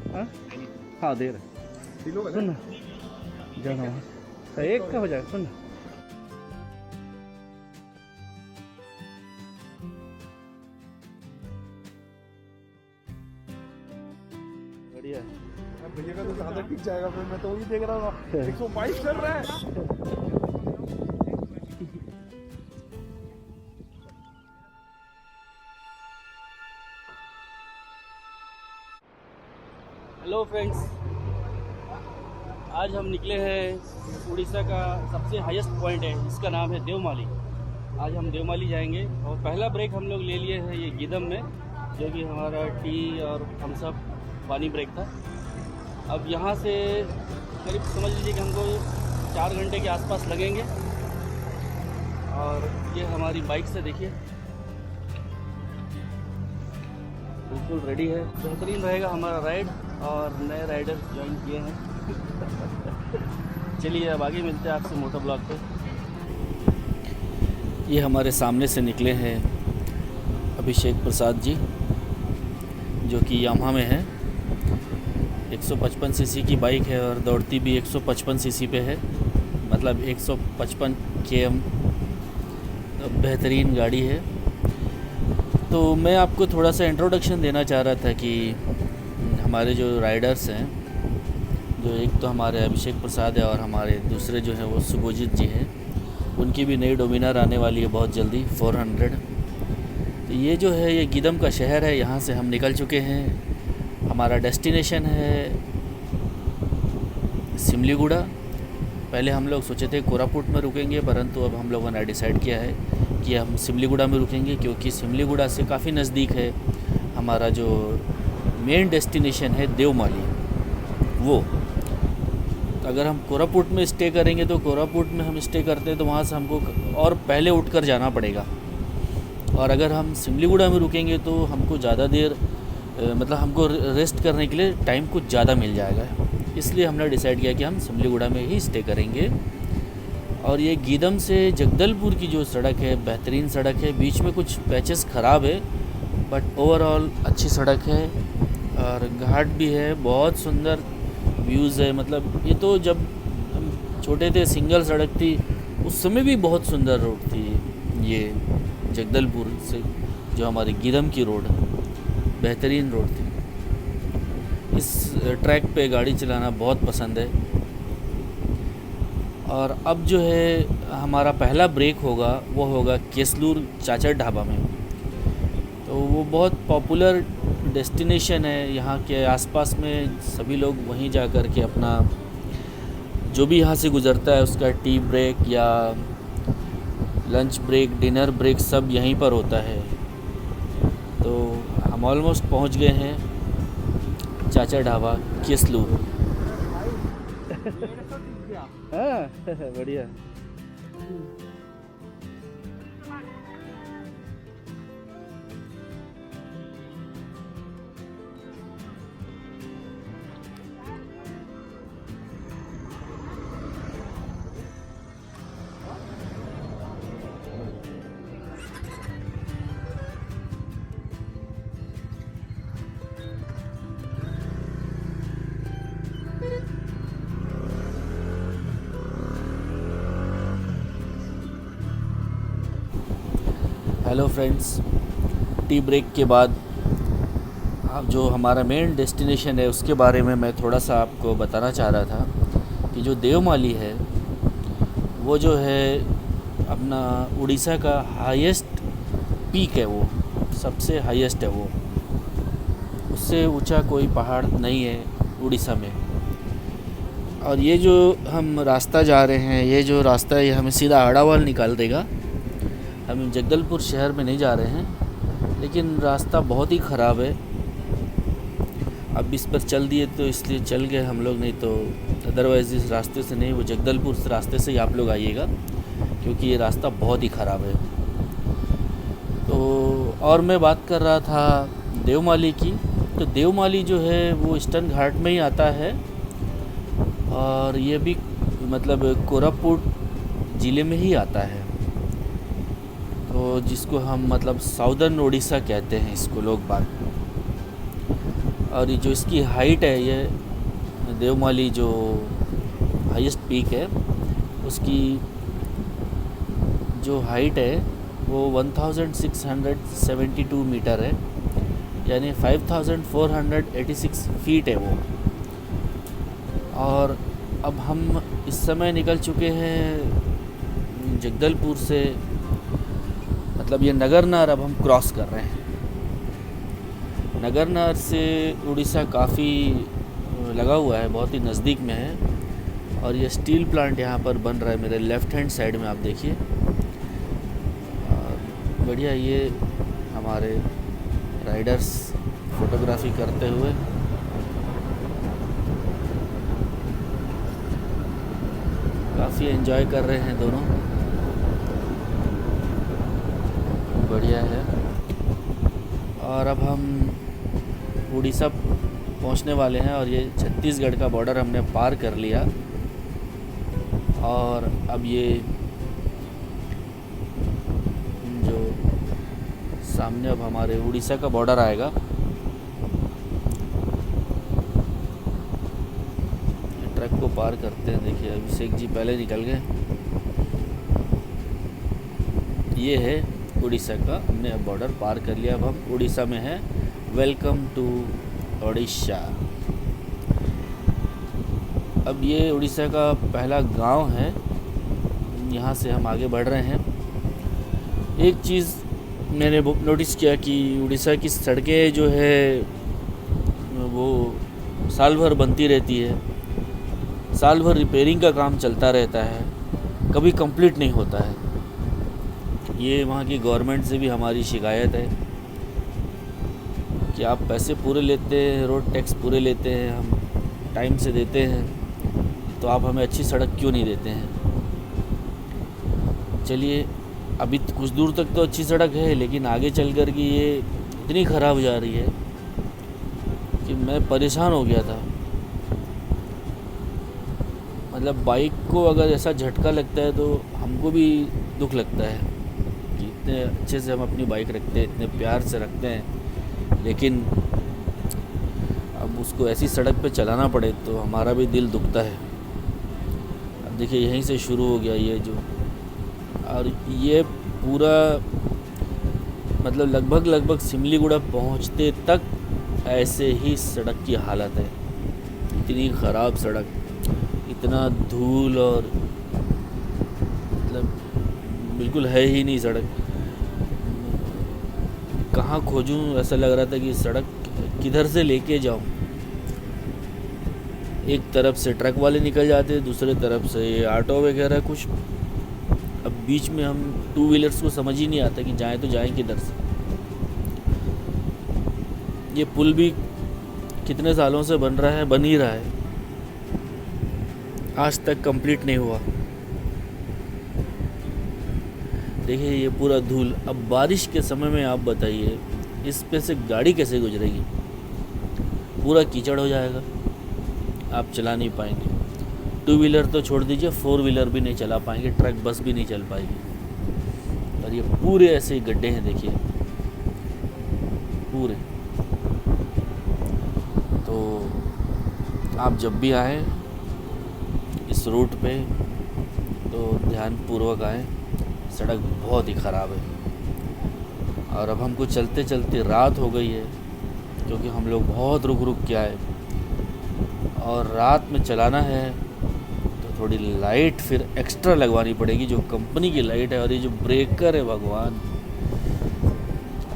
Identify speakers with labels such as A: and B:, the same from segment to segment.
A: हाँ हाँ दे रहे। सुन ना जाना वहाँ एक का हो जाएगा। सुन ना बढ़िया
B: भैया का तो जहाँ तक ठीक जाएगा, फिर मैं तो वही देख रहा हूँ 122 चल रहा है।
A: हेलो फ्रेंड्स, आज हम निकले हैं उड़ीसा का सबसे हाईएस्ट पॉइंट है, इसका नाम है देवमाली। आज हम देवमाली जाएंगे और पहला ब्रेक हम लोग ले लिए हैं ये गीदम में, जो कि हमारा टी और हम सब पानी ब्रेक था। अब यहाँ से करीब समझ लीजिए कि हमको 4 घंटे के आसपास लगेंगे। और ये हमारी बाइक से देखिए बिल्कुल रेडी है। बेहतरीन रहेगा हमारा राइड और नए राइडर ज्वाइन किए हैं। चलिए अब आगे मिलते हैं आपसे मोटर ब्लॉक पे। ये हमारे सामने से निकले हैं अभिषेक प्रसाद जी, जो कि यामाहा में है। 155 सीसी की बाइक है और दौड़ती भी 155 सीसी पे है, मतलब 155 km। बेहतरीन गाड़ी है। तो मैं आपको थोड़ा सा इंट्रोडक्शन देना चाह रहा था कि हमारे जो राइडर्स हैं, जो एक तो हमारे अभिषेक प्रसाद है और हमारे दूसरे जो हैं वो शुभजीत जी हैं, उनकी भी नई डोमिनार आने वाली है बहुत जल्दी 400। तो ये जो है ये गीदम का शहर है, यहाँ से हम निकल चुके हैं। हमारा डेस्टिनेशन है सिमलीगुड़ा। पहले हम लोग सोचे थे कोरापुट में रुकेंगे, परंतु अब हम लोगों ने डिसाइड किया है कि हम सिमलीगुड़ा में रुकेंगे, क्योंकि सिमलीगुड़ा से काफ़ी नज़दीक है हमारा जो मेन डेस्टिनेशन है देवमाली वो। तो अगर हम कोरापुट में स्टे करेंगे तो कोरापुट में हम स्टे करते हैं तो वहाँ से हमको और पहले उठकर जाना पड़ेगा। और अगर हम सिमलीगुड़ा में रुकेंगे तो हमको ज़्यादा देर मतलब हमको रेस्ट करने के लिए टाइम कुछ ज़्यादा मिल जाएगा। इसलिए हमने डिसाइड किया कि हम सिमलीगुड़ा में ही स्टे करेंगे। और ये गीदम से जगदलपुर की जो सड़क है बेहतरीन सड़क है, बीच में कुछ पैचेस ख़राब है बट ओवरऑल अच्छी सड़क है और घाट भी है, बहुत सुंदर व्यूज़ है। मतलब ये तो जब हम छोटे थे सिंगल सड़क थी, उस समय भी बहुत सुंदर रोड थी ये जगदलपुर से जो हमारी गीदम की रोड बेहतरीन रोड थी। इस ट्रैक पे गाड़ी चलाना बहुत पसंद है। और अब जो है हमारा पहला ब्रेक होगा वो होगा केसलूर चाचर ढाबा में। तो वो बहुत पॉपुलर डेस्टिनेशन है, यहाँ के आसपास में सभी लोग वहीं जा कर के अपना जो भी यहाँ से गुज़रता है उसका टी ब्रेक या लंच ब्रेक, डिनर ब्रेक सब यहीं पर होता है। तो हम ऑलमोस्ट पहुँच गए हैं चाचा ढाबा केसलूर। हाँ बढ़िया। हेलो फ्रेंड्स, टी ब्रेक के बाद अब जो हमारा मेन डेस्टिनेशन है उसके बारे में मैं थोड़ा सा आपको बताना चाह रहा था कि जो देवमाली है वो जो है अपना उड़ीसा का हाईएस्ट पीक है, वो सबसे हाईएस्ट है। वो उससे ऊंचा कोई पहाड़ नहीं है उड़ीसा में। और ये जो हम रास्ता जा रहे हैं, ये जो रास्ता है ये हमें सीधा आड़ावाल निकाल देगा। हम जगदलपुर शहर में नहीं जा रहे हैं, लेकिन रास्ता बहुत ही ख़राब है। अब इस पर चल दिए तो इसलिए चल गए हम लोग, नहीं तो अदरवाइज़ इस रास्ते से नहीं, वो जगदलपुर रास्ते से ही आप लोग आइएगा, क्योंकि ये रास्ता बहुत ही ख़राब है। तो और मैं बात कर रहा था देवमाली की। तो देवमाली जो है वो ईस्टर्न घाट में ही आता है और ये भी मतलब कोरापुट ज़िले में ही आता है। तो जिसको हम मतलब साउदर्न उड़ीसा कहते हैं इसको लोग बात। और ये जो इसकी हाइट है, ये देवमाली जो हाईएस्ट पीक है उसकी जो हाइट है वो 1672 मीटर है, यानी 5486 फीट है वो। और अब हम इस समय निकल चुके हैं जगदलपुर से, मतलब ये नगरनार अब हम क्रॉस कर रहे हैं। नगरनार से उड़ीसा काफ़ी लगा हुआ है, बहुत ही नज़दीक में है। और ये स्टील प्लांट यहाँ पर बन रहा है मेरे लेफ़्ट हैंड साइड में, आप देखिए। बढ़िया, ये हमारे राइडर्स फोटोग्राफी करते हुए काफ़ी एंजॉय कर रहे हैं दोनों, बढ़िया है। और अब हम उड़ीसा पहुंचने वाले हैं और ये छत्तीसगढ़ का बॉर्डर हमने पार कर लिया। और अब ये जो सामने अब हमारे उड़ीसा का बॉर्डर आएगा। ट्रक को पार करते हैं, देखिए अभिषेक जी पहले निकल गए। ये है उड़ीसा का, हमने अब बॉर्डर पार कर लिया, अब हम उड़ीसा में हैं। Welcome to Orissa. अब ये उड़ीसा का पहला गांव है, यहाँ से हम आगे बढ़ रहे हैं। एक चीज़ मैंने नोटिस किया कि उड़ीसा की सड़कें जो है वो साल भर बनती रहती है, साल भर रिपेयरिंग का काम चलता रहता है, कभी कंप्लीट नहीं होता है। ये वहाँ की गवर्नमेंट से भी हमारी शिकायत है कि आप पैसे पूरे लेते हैं, रोड टैक्स पूरे लेते हैं, हम टाइम से देते हैं, तो आप हमें अच्छी सड़क क्यों नहीं देते हैं। चलिए, अभी कुछ दूर तक तो अच्छी सड़क है, लेकिन आगे चल कर के ये इतनी ख़राब जा रही है कि मैं परेशान हो गया था। मतलब बाइक को अगर ऐसा झटका लगता है तो हमको भी दुख लगता है कि इतने अच्छे से हम अपनी बाइक रखते हैं, इतने प्यार से रखते हैं, लेकिन अब उसको ऐसी सड़क पे चलाना पड़े तो हमारा भी दिल दुखता है। अब देखिए यहीं से शुरू हो गया ये जो, और ये पूरा मतलब लगभग सिमलीगुड़ा पहुंचते तक ऐसे ही सड़क की हालत है। इतनी ख़राब सड़क, इतना धूल, और मतलब बिल्कुल है ही नहीं सड़क। कहाँ खोजूं, ऐसा लग रहा था कि सड़क किधर से लेके जाऊं। एक तरफ से ट्रक वाले निकल जाते, दूसरे तरफ से ये ऑटो वगैरह कुछ। अब बीच में हम टू व्हीलर्स को समझ ही नहीं आता कि जाएं तो जाएं किधर से। ये पुल भी कितने सालों से बन रहा है, बन ही रहा है, आज तक कंप्लीट नहीं हुआ। देखिए ये पूरा धूल। अब बारिश के समय में आप बताइए इस पे से गाड़ी कैसे गुजरेगी, पूरा कीचड़ हो जाएगा, आप चला नहीं पाएंगे। टू व्हीलर तो छोड़ दीजिए, फोर व्हीलर भी नहीं चला पाएंगे, ट्रक बस भी नहीं चल पाएगी। और ये पूरे ऐसे ही गड्ढे हैं, देखिए पूरे। तो आप जब भी आएँ इस रूट पे तो ध्यानपूर्वक आएँ, सड़क बहुत ही ख़राब है। और अब हमको चलते चलते रात हो गई है, क्योंकि हम लोग बहुत रुक के आए, और रात में चलाना है तो थोड़ी लाइट फिर एक्स्ट्रा लगवानी पड़ेगी, जो कंपनी की लाइट है। और ये जो ब्रेकर है, भगवान,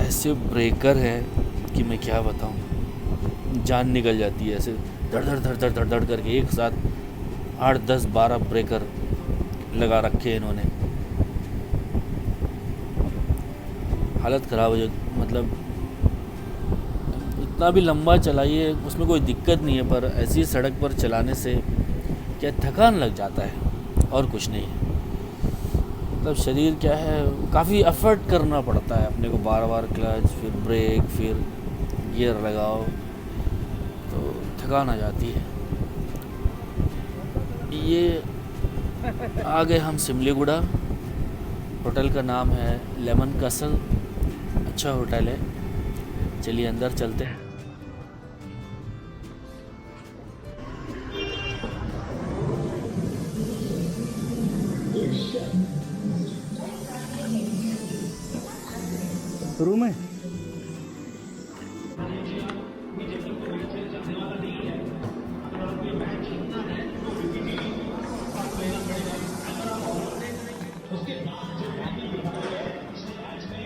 A: ऐसे ब्रेकर है कि मैं क्या बताऊं, जान निकल जाती है। ऐसे धड़ धड़ धड़ धड़ धड़ धड़ करके एक साथ 8, 10, 12 ब्रेकर लगा रखे हैं इन्होंने। हालत ख़राब हो जाती, मतलब इतना भी लंबा चलाइए उसमें कोई दिक्कत नहीं है, पर ऐसी सड़क पर चलाने से क्या थकान लग जाता है, और कुछ नहीं है। मतलब शरीर क्या है, काफ़ी एफर्ट करना पड़ता है अपने को, बार बार क्लच, फिर ब्रेक, फिर गियर लगाओ, तो थकान आ जाती है। ये आ गए हम सिमलीगुड़ा। होटल का नाम है लेमन कैसल, अच्छा होटल है। चलिए अंदर चलते हैं।
C: रूम है।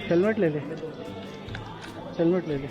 C: हेलमेट ले ले, हेलमेट ले ले।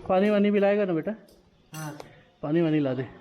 C: पानी वानी पिलाएगा ना बेटा? हाँ, पानी वानी ला दे।